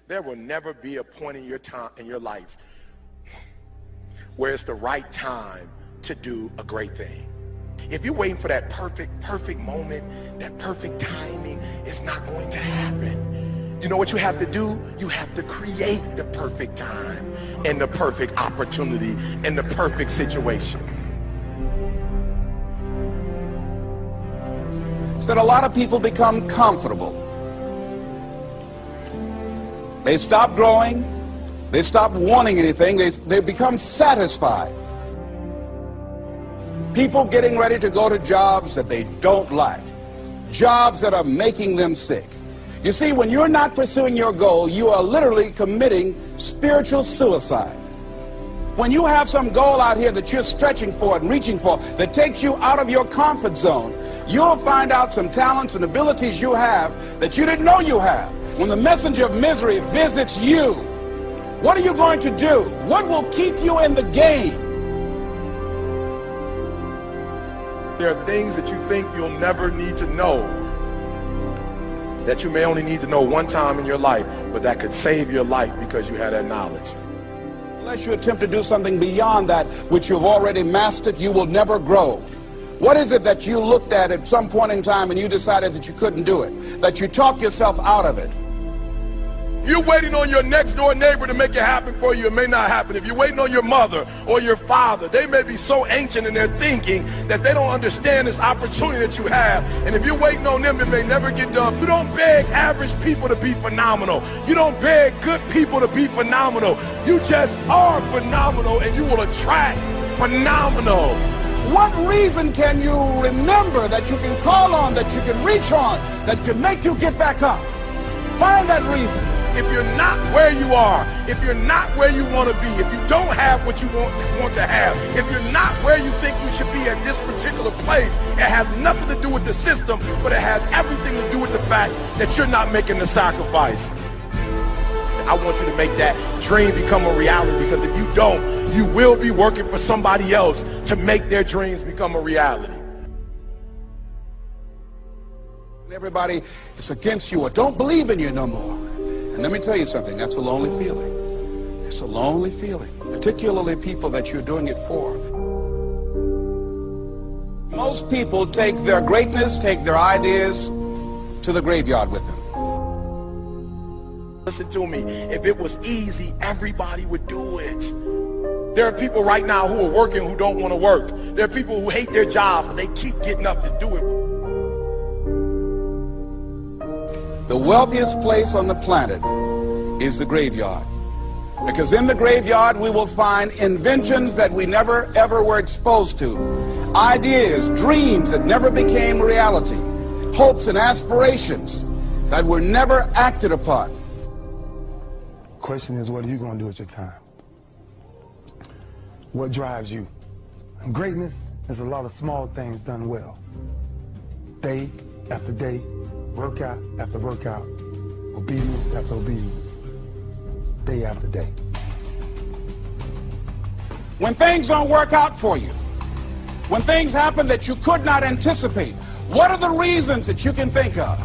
There will never be a point in your life where it's the right time to do a great thing. If you're waiting for that perfect moment, that perfect timing, it's not going to happen. You know what you have to do? You have to create the perfect time and the perfect opportunity and the perfect situation. So that a lot of people become comfortable. They stop growing. They stop wanting anything. They become satisfied. People getting ready to go to jobs that they don't like. Jobs that are making them sick. You see, when you're not pursuing your goal, you are literally committing spiritual suicide. When you have some goal out here that you're stretching for and reaching for that takes you out of your comfort zone, you'll find out some talents and abilities you have that you didn't know you have. When the messenger of misery visits you, what are you going to do? What will keep you in the game? There are things that you think you'll never need to know, that you may only need to know one time in your life, but that could save your life because you had that knowledge. Unless you attempt to do something beyond that which you've already mastered, you will never grow. What is it that you looked at some point in time and you decided that you couldn't do it, that you talked yourself out of it? You're waiting on your next door neighbor to make it happen for you. It may not happen. If you're waiting on your mother or your father, they may be so ancient in their thinking that they don't understand this opportunity that you have. And if you're waiting on them, it may never get done. You don't beg average people to be phenomenal. You don't beg good people to be phenomenal. You just are phenomenal, and you will attract phenomenal. What reason can you remember that you can call on, that you can reach on, that can make you get back up? Find that reason. If you're not where you are, if you're not where you want to be, if you don't have what you want to have, if you're not where you think you should be at this particular place, it has nothing to do with the system, but it has everything to do with the fact that you're not making the sacrifice. I want you to make that dream become a reality, because if you don't, you will be working for somebody else to make their dreams become a reality. Everybody is against you or don't believe in you no more. And let me tell you something, that's a lonely feeling. It's a lonely feeling, particularly people that you're doing it for. Most people take their greatness, take their ideas to the graveyard with them. Listen to me, if it was easy, everybody would do it. There are people right now who are working who don't want to work. There are people who hate their jobs, but they keep getting up to do it. The wealthiest place on the planet is the graveyard. Because in the graveyard we will find inventions that we never ever were exposed to. Ideas, dreams that never became reality. Hopes and aspirations that were never acted upon. Question is, what are you going to do with your time? What drives you? And greatness is a lot of small things done well. Day after day, workout after workout, obedience after obedience, day after day. When things don't work out for you, when things happen that you could not anticipate, what are the reasons that you can think of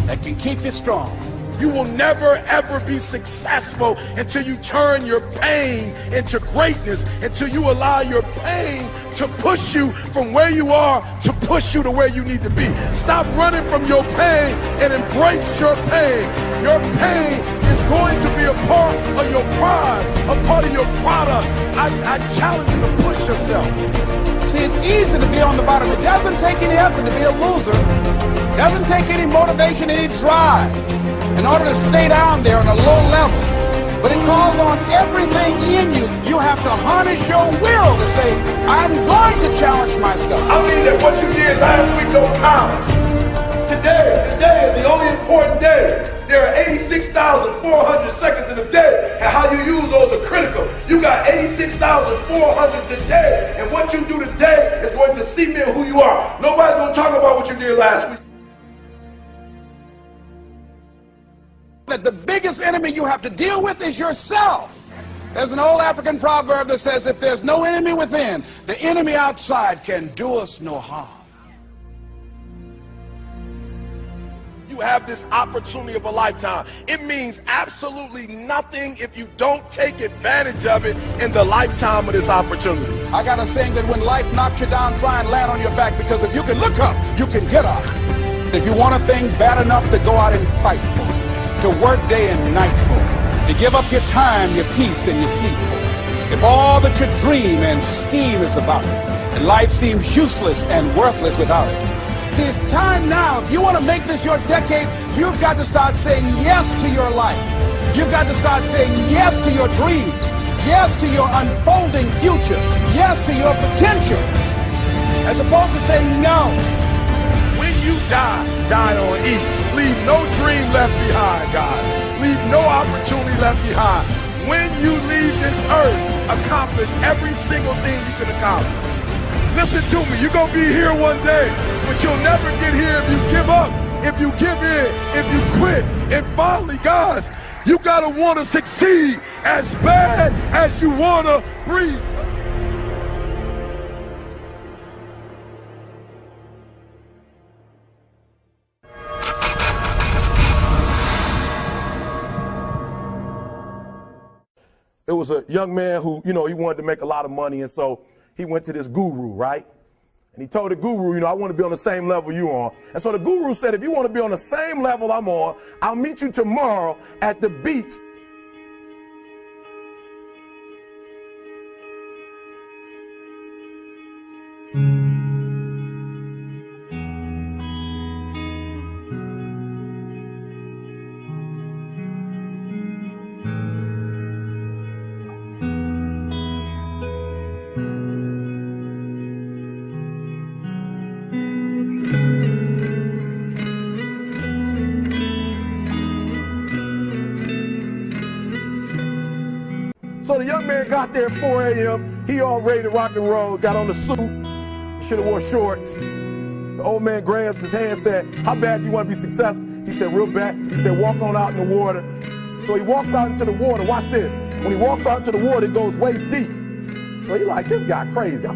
that can keep you strong? You will never ever be successful until you turn your pain into greatness, until you allow your pain to push you from where you are to push you to where you need to be. Stop running from your pain and embrace your pain. Your pain is going to be a part of your prize, a part of your product. I challenge you to push yourself. See, it's easy to be on the bottom. It doesn't take any effort to be a loser. It doesn't take any motivation, any drive in order to stay down there on a low level. But it calls on everything in you. You have to harness your will to say, I'm going to challenge myself. I mean that what you did last week don't count. Today is the only important day. There are 86,400 seconds in a day, and how you use those are critical. You got 86,400 today, and what you do today is going to cement who you are. Nobody's going to talk about what you did last week. That the biggest enemy you have to deal with is yourself. There's an old African proverb that says, if there's no enemy within, the enemy outside can do us no harm. you have this opportunity of a lifetime. It means absolutely nothing if you don't take advantage of it in the lifetime of this opportunity. I got a saying that when life knocks you down, try and land on your back, because if you can look up, you can get up. If you want a thing bad enough to go out and fight for it, to work day and night for it, to give up your time, your peace, and your sleep for it, if all that you dream and scheme is about it, and life seems useless and worthless without it. See, it's time now. If you want to make this your decade, you've got to start saying yes to your life. You've got to start saying yes to your dreams, yes to your unfolding future, yes to your potential, as opposed to saying no. When you die, die on E. Leave no dream left behind, guys. Leave no opportunity left behind. When you leave this earth, accomplish every single thing you can accomplish. Listen to me, you're going to be here one day, but you'll never get here if you give up, if you give in, if you quit. And finally, guys, you got to want to succeed as bad as you want to breathe. It was a young man who, he wanted to make a lot of money, and so he went to this guru, right? And he told the guru, I want to be on the same level you are. And so the guru said, if you want to be on the same level I'm on, I'll meet you tomorrow at the beach. So the young man got there at 4 a.m. He all ready to rock and roll, got on the suit, should have wore shorts. The old man grabs his hand and said, how bad do you want to be successful? He said, real bad. He said, walk on out in the water. So he walks out into the water. Watch this. When he walks out into the water, it goes waist deep. So he like, this guy crazy.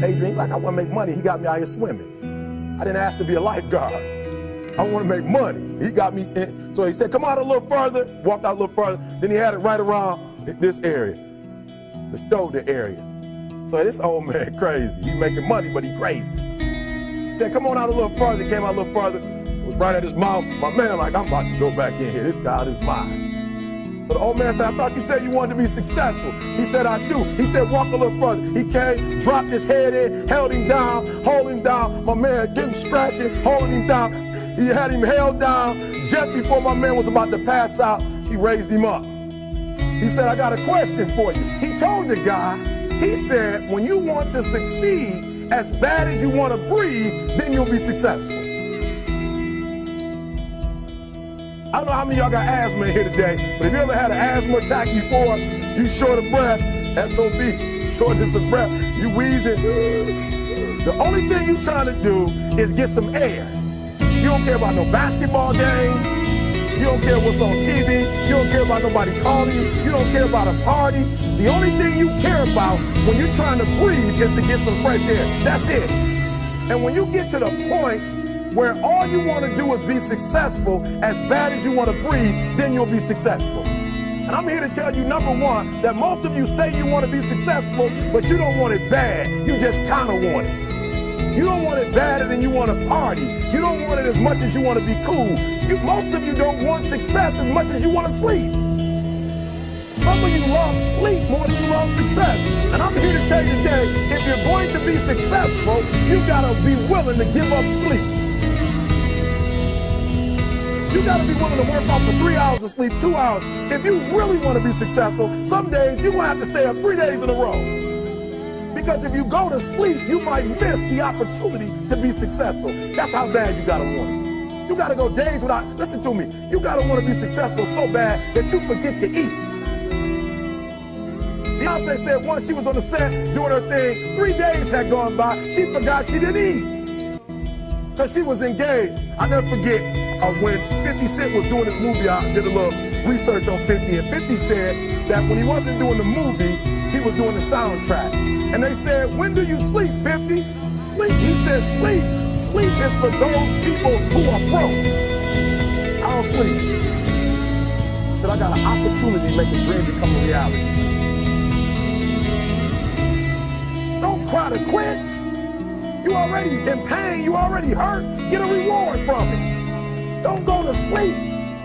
Adrian, like, I want to make money. He got me out here swimming. I didn't ask to be a lifeguard. I want to make money. He got me in. So he said, come out a little further. Walked out a little further. Then he had it right around this area, the shoulder area. So this old man crazy. He making money, but he crazy. He said, come on out a little further. He came out a little further. It was right at his mouth. My man, like, I'm about to go back in here. This God is mine. So the old man said, I thought you said you wanted to be successful. He said, I do. He said, walk a little further. He came, dropped his head in, held him down, hold him down. My man getting scratching, holding him down. He had him held down. Just before my man was about to pass out, he raised him up. He said, I got a question for you. He told the guy, he said, when you want to succeed as bad as you want to breathe, then you'll be successful. I don't know how many of y'all got asthma in here today, but if you ever had an asthma attack before, you short of breath, SOB, shortness of breath, you wheezing. The only thing you trying to do is get some air. You don't care about no basketball game. You don't care what's on TV. You don't care about nobody calling you. You don't care about a party. The only thing you care about when you're trying to breathe is to get some fresh air. That's it. And when you get to the point where all you want to do is be successful as bad as you want to breathe, then you'll be successful. And I'm here to tell you, number one, that most of you say you want to be successful, but you don't want it bad. You just kind of want it. You don't want it badder than you want to party. You don't want it as much as you want to be cool. Most of you don't want success as much as you want to sleep. Some of you love sleep more than you love success. And I'm here to tell you today, if you're going to be successful, you got to be willing to give up sleep. You got to be willing to work off for 3 hours of sleep, 2 hours. If you really want to be successful, some days you're going to have to stay up 3 days in a row. Because if you go to sleep, you might miss the opportunity to be successful. That's how bad you got to want it. You got to go days without, listen to me, you got to want to be successful so bad that you forget to eat. Beyonce said once she was on the set doing her thing, 3 days had gone by, she forgot she didn't eat. Because she was engaged. I never forget when 50 Cent was doing his movie, I did a little research on 50, and 50 said that when he wasn't doing the movie, he was doing the soundtrack. And they said, when do you sleep, 50? Sleep. He said, sleep. Sleep is for those people who are broke. I don't sleep. He said, I got an opportunity to make a dream become a reality. Don't cry to quit. You already in pain. You already hurt. Get a reward from it. Don't go to sleep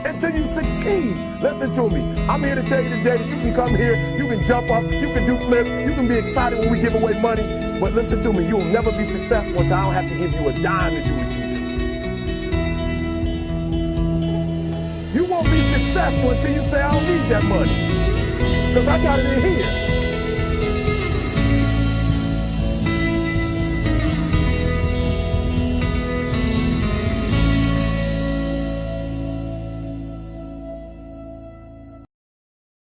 until you succeed. Listen to me. I'm here to tell you today that you can come here, you can jump up, you can do flips, you can be excited when we give away money. But listen to me, you will never be successful until I don't have to give you a dime to do what you do. You won't be successful until you say, I don't need that money. Because I got it in here.